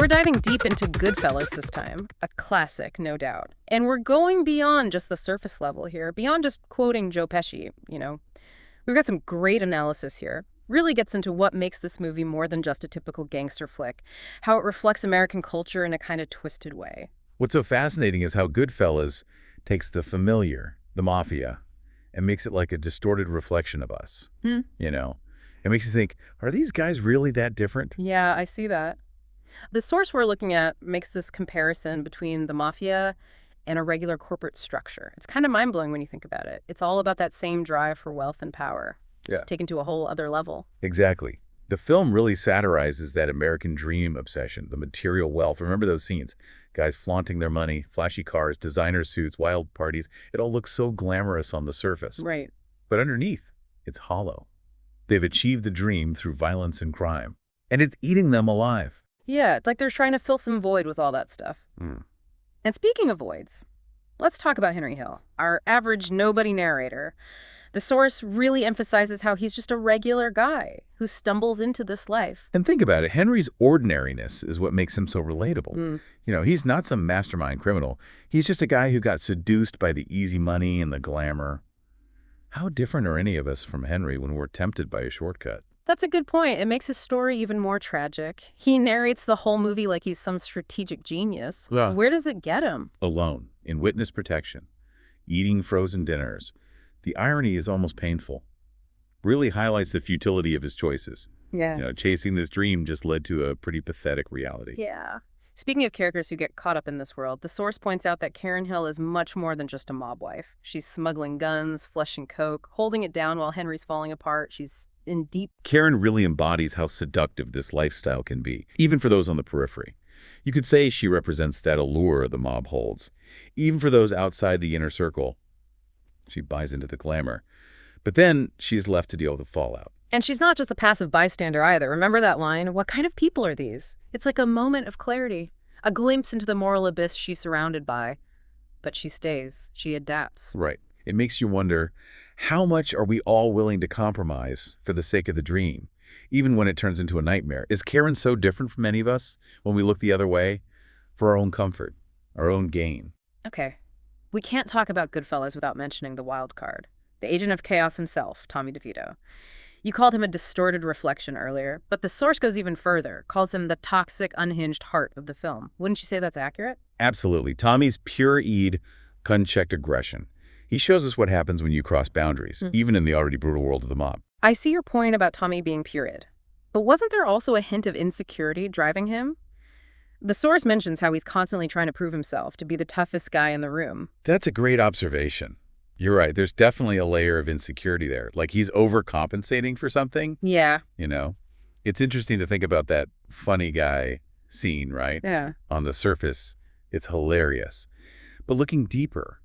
we're diving deep into Goodfellas this time, a classic, no doubt. And we're going beyond just the surface level here, beyond just quoting Joe Pesci. We've got some great analysis here. Really gets into what makes this movie more than just a typical gangster flick, how it reflects American culture in a kind of twisted way. What's so fascinating is how Goodfellas takes the familiar, the mafia, and makes it like a distorted reflection of us. It makes you think, are these guys really that different? Yeah, I see that. The source we're looking at makes this comparison between the mafia and a regular corporate structure. It's kind of mind-blowing when you think about it. It's all about that same drive for wealth and power, just taken to a whole other level. Exactly. The film really satirizes that American dream obsession, the material wealth. Remember those scenes? Guys flaunting their money, flashy cars, designer suits, wild parties. It all looks so glamorous on the surface. Right. But underneath, it's hollow. They've achieved the dream through violence and crime. And it's eating them alive. Yeah, it's like they're trying to fill some void with all that stuff. And speaking of voids, let's talk about Henry Hill, our average nobody narrator. The source really emphasizes how he's just a regular guy who stumbles into this life. And think about it. Henry's ordinariness is what makes him so relatable. He's not some mastermind criminal. He's just a guy who got seduced by the easy money and the glamour. How different are any of us from Henry when we're tempted by a shortcut? That's a good point. It makes his story even more tragic. He narrates the whole movie like he's some strategic genius. Yeah. Where does it get him? Alone, in witness protection, eating frozen dinners. The irony is almost painful. Really highlights the futility of his choices. Yeah. Chasing this dream just led to a pretty pathetic reality. Yeah. Speaking of characters who get caught up in this world, the source points out that Karen Hill is much more than just a mob wife. She's smuggling guns, flushing coke, holding it down while Henry's falling apart. She's in deep... Karen really embodies how seductive this lifestyle can be, even for those on the periphery. You could say she represents that allure the mob holds. Even for those outside the inner circle, she buys into the glamour. But then she's left to deal with the fallout. And she's not just a passive bystander either. Remember that line? What kind of people are these? It's like a moment of clarity, a glimpse into the moral abyss she's surrounded by. But she stays. She adapts. Right. It makes you wonder, how much are we all willing to compromise for the sake of the dream, even when it turns into a nightmare? Is Karen so different from any of us when we look the other way for our own comfort, our own gain? Okay. We can't talk about Goodfellas without mentioning the wild card, the agent of chaos himself, Tommy DeVito. You called him a distorted reflection earlier, but the source goes even further, calls him the toxic, unhinged heart of the film. Wouldn't you say that's accurate? Absolutely. Tommy's pure-eyed, unchecked aggression. He shows us what happens when you cross boundaries, even in the already brutal world of the mob. I see your point about Tommy being purid, but wasn't there also a hint of insecurity driving him? The source mentions how he's constantly trying to prove himself to be the toughest guy in the room. That's a great observation. You're right. There's definitely a layer of insecurity there. Like he's overcompensating for something. Yeah. It's interesting to think about that funny guy scene, right? Yeah. On the surface, it's hilarious. But looking deeper,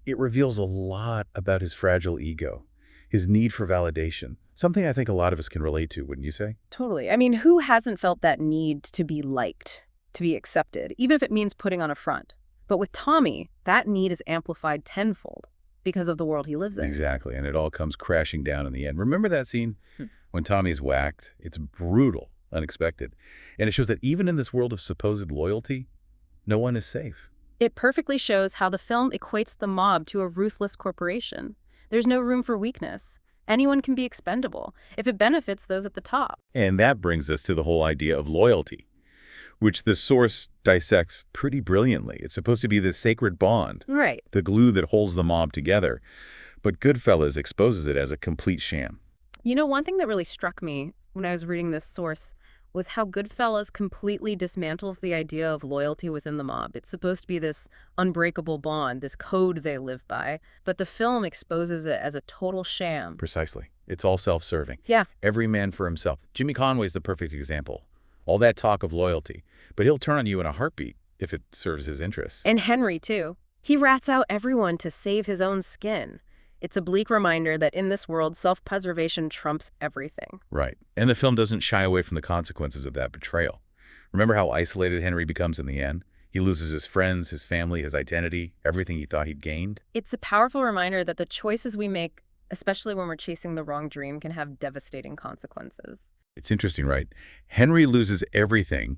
it reveals a lot about his fragile ego, his need for validation, something I think a lot of us can relate to, wouldn't you say? Totally. I mean, who hasn't felt that need to be liked, to be accepted, even if it means putting on a front? But with Tommy, that need is amplified tenfold because of the world he lives in. Exactly, and it all comes crashing down in the end. Remember that scene when Tommy's whacked? It's brutal, unexpected. And it shows that even in this world of supposed loyalty, no one is safe. It perfectly shows how the film equates the mob to a ruthless corporation. There's no room for weakness. Anyone can be expendable if it benefits those at the top. And that brings us to the whole idea of loyalty, which the source dissects pretty brilliantly. It's supposed to be this sacred bond, Right. the glue that holds the mob together. But Goodfellas exposes it as a complete sham. One thing that really struck me when I was reading this source was how Goodfellas completely dismantles the idea of loyalty within the mob. It's supposed to be this unbreakable bond, this code they live by, but the film exposes it as a total sham. Precisely. It's all self-serving. Yeah. Every man for himself. Jimmy Conway's the perfect example. All that talk of loyalty, but he'll turn on you in a heartbeat if it serves his interests. And Henry, too. He rats out everyone to save his own skin. It's a bleak reminder that in this world, self-preservation trumps everything. Right. And the film doesn't shy away from the consequences of that betrayal. Remember how isolated Henry becomes in the end? He loses his friends, his family, his identity, everything he thought he'd gained. It's a powerful reminder that the choices we make, especially when we're chasing the wrong dream, can have devastating consequences. It's interesting, right? Henry loses everything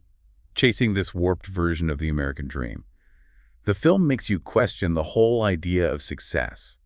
chasing this warped version of the American dream. The film makes you question the whole idea of success,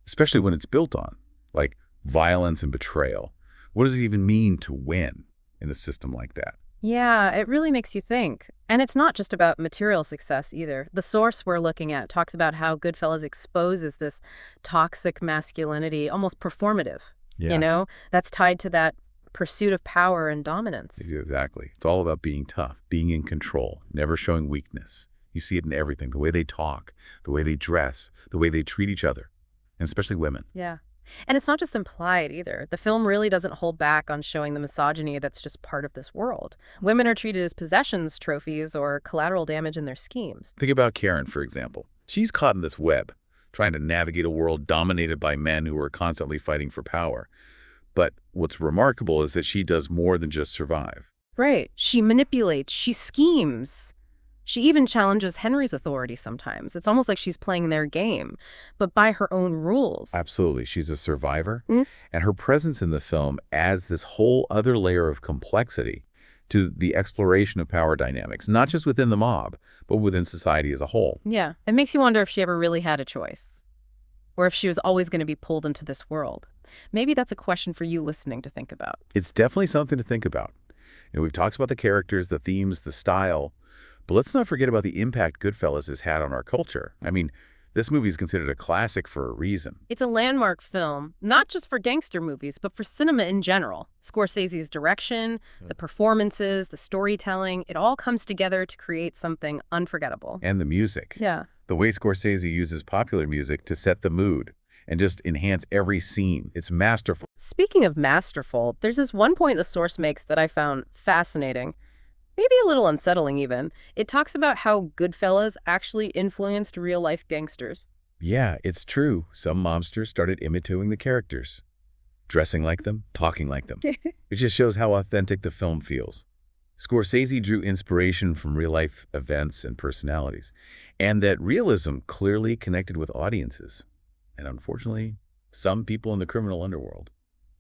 especially when it's built on, like, violence and betrayal. What does it even mean to win in a system like that? Yeah, it really makes you think. And it's not just about material success either. The source we're looking at talks about how Goodfellas exposes this toxic masculinity, almost performative, Yeah. that's tied to that pursuit of power and dominance. Exactly. It's all about being tough, being in control, never showing weakness. You see it in everything, the way they talk, the way they dress, the way they treat each other, and especially women. Yeah. And it's not just implied either. The film really doesn't hold back on showing the misogyny that's just part of this world. Women are treated as possessions, trophies, or collateral damage in their schemes. Think about Karen, for example. She's caught in this web, trying to navigate a world dominated by men who are constantly fighting for power. But what's remarkable is that she does more than just survive. Right. She manipulates, she schemes. She even challenges Henry's authority sometimes. It's almost like she's playing their game, but by her own rules. Absolutely. She's a survivor, Mm. and her presence in the film adds this whole other layer of complexity to the exploration of power dynamics, not just within the mob, but within society as a whole. Yeah. It makes you wonder if she ever really had a choice, or if she was always going to be pulled into this world. Maybe that's a question for you listening to think about. It's definitely something to think about. We've talked about the characters, the themes, the style, but let's not forget about the impact Goodfellas has had on our culture. I mean, this movie is considered a classic for a reason. It's a landmark film, not just for gangster movies, but for cinema in general. Scorsese's direction, the performances, the storytelling, it all comes together to create something unforgettable. And the music. Yeah. The way Scorsese uses popular music to set the mood and just enhance every scene. It's masterful. Speaking of masterful, there's this one point the source makes that I found fascinating. Maybe a little unsettling even. It talks about how Goodfellas actually influenced real-life gangsters. Yeah, it's true. Some mobsters started imitating the characters, dressing like them, talking like them. It just shows how authentic the film feels. Scorsese drew inspiration from real-life events and personalities, and that realism clearly connected with audiences. And unfortunately, some people in the criminal underworld.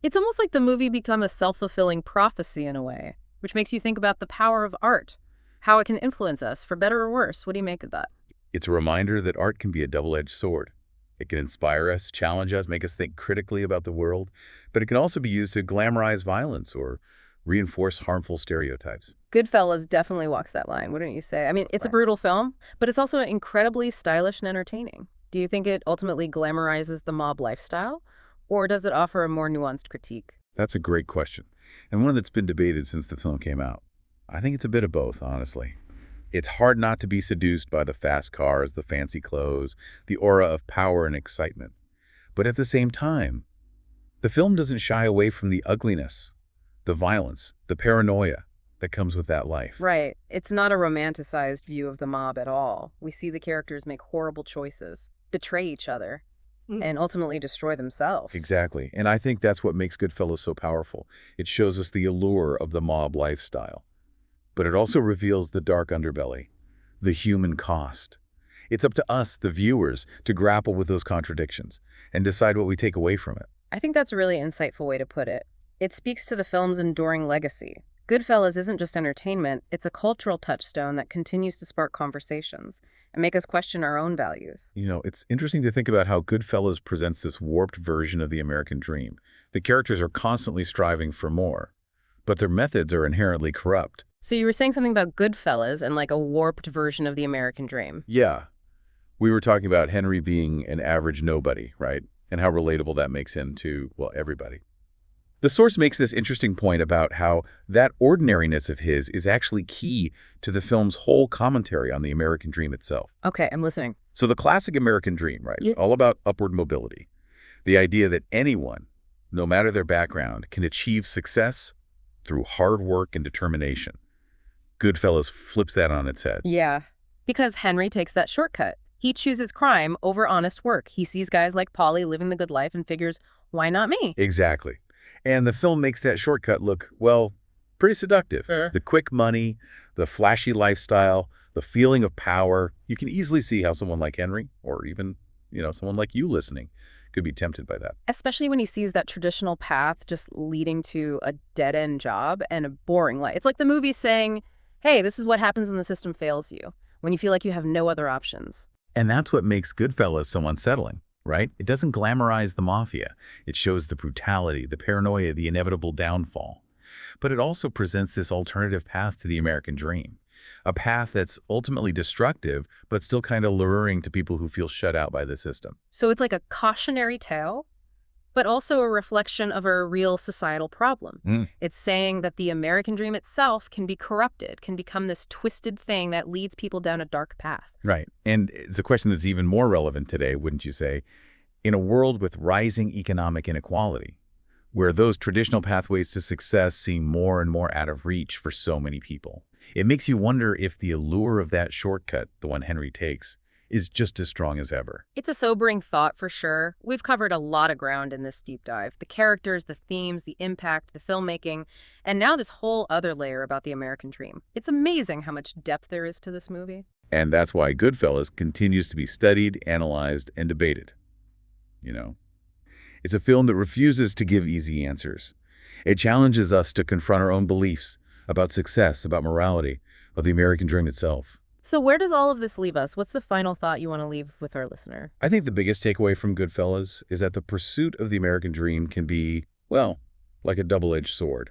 It's almost like the movie became a self-fulfilling prophecy in a way, which makes you think about the power of art, how it can influence us, for better or worse. What do you make of that? It's a reminder that art can be a double-edged sword. It can inspire us, challenge us, make us think critically about the world, but it can also be used to glamorize violence or reinforce harmful stereotypes. Goodfellas definitely walks that line, wouldn't you say? I mean, it's a brutal film, but it's also incredibly stylish and entertaining. Do you think it ultimately glamorizes the mob lifestyle, or does it offer a more nuanced critique? That's a great question, and one that's been debated since the film came out. I think it's a bit of both, honestly. It's hard not to be seduced by the fast cars, the fancy clothes, the aura of power and excitement. But at the same time, the film doesn't shy away from the ugliness, the violence, the paranoia that comes with that life. Right. It's not a romanticized view of the mob at all. We see the characters make horrible choices, betray each other, and ultimately destroy themselves. Exactly. And I think that's what makes Goodfellas so powerful. It shows us the allure of the mob lifestyle. But it also reveals the dark underbelly, the human cost. It's up to us, the viewers, to grapple with those contradictions and decide what we take away from it. I think that's a really insightful way to put it. It speaks to the film's enduring legacy. Goodfellas isn't just entertainment, it's a cultural touchstone that continues to spark conversations and make us question our own values. It's interesting to think about how Goodfellas presents this warped version of the American dream. The characters are constantly striving for more, but their methods are inherently corrupt. So you were saying something about Goodfellas and like a warped version of the American dream. Yeah. We were talking about Henry being an average nobody, right? And how relatable that makes him to, well, everybody. The source makes this interesting point about how that ordinariness of his is actually key to the film's whole commentary on the American dream itself. Okay, I'm listening. So the classic American dream, right? It's Yeah. all about upward mobility. The idea that anyone, no matter their background, can achieve success through hard work and determination. Goodfellas flips that on its head. Yeah, because Henry takes that shortcut. He chooses crime over honest work. He sees guys like Paulie living the good life and figures, why not me? Exactly. And the film makes that shortcut look, well, pretty seductive. The quick money, the flashy lifestyle, the feeling of power. You can easily see how someone like Henry, or even, someone like you listening, could be tempted by that. Especially when he sees that traditional path just leading to a dead-end job and a boring life. It's like the movie saying, Hey, this is what happens when the system fails you, when you feel like you have no other options. And that's what makes Goodfellas so unsettling, right? It doesn't glamorize the mafia. It shows the brutality, the paranoia, the inevitable downfall. But it also presents this alternative path to the American dream, a path that's ultimately destructive, but still kind of luring to people who feel shut out by the system. So it's like a cautionary tale, but also a reflection of a real societal problem. Mm, It's saying that the American dream itself can be corrupted, can become this twisted thing that leads people down a dark path. right. And it's a question that's even more relevant today, wouldn't you say? In a world with rising economic inequality, where those traditional pathways to success seem more and more out of reach for so many people. It makes you wonder if the allure of that shortcut, the one Henry takes, is just as strong as ever. It's a sobering thought for sure. We've covered a lot of ground in this deep dive. The characters, the themes, the impact, the filmmaking, and now this whole other layer about the American dream. It's amazing how much depth there is to this movie. And that's why Goodfellas continues to be studied, analyzed, and debated. You know, it's a film that refuses to give easy answers. It challenges us to confront our own beliefs about success, about morality, of the American dream itself. So where does all of this leave us? What's the final thought you want to leave with our listener? I think the biggest takeaway from Goodfellas is that the pursuit of the American dream can be, well, like a double-edged sword.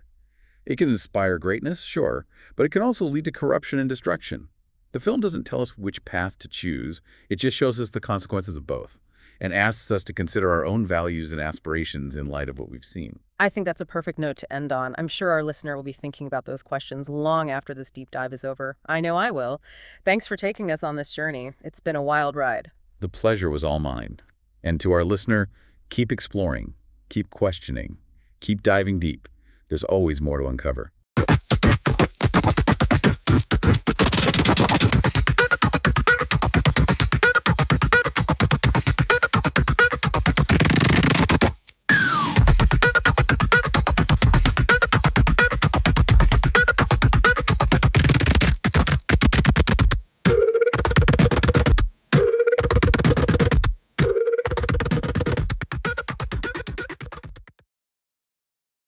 It can inspire greatness, sure, but it can also lead to corruption and destruction. The film doesn't tell us which path to choose, it just shows us the consequences of both, and asks us to consider our own values and aspirations in light of what we've seen. I think that's a perfect note to end on. I'm sure our listener will be thinking about those questions long after this deep dive is over. I know I will. Thanks for taking us on this journey. It's been a wild ride. The pleasure was all mine. And to our listener, keep exploring, keep questioning, keep diving deep. There's always more to uncover.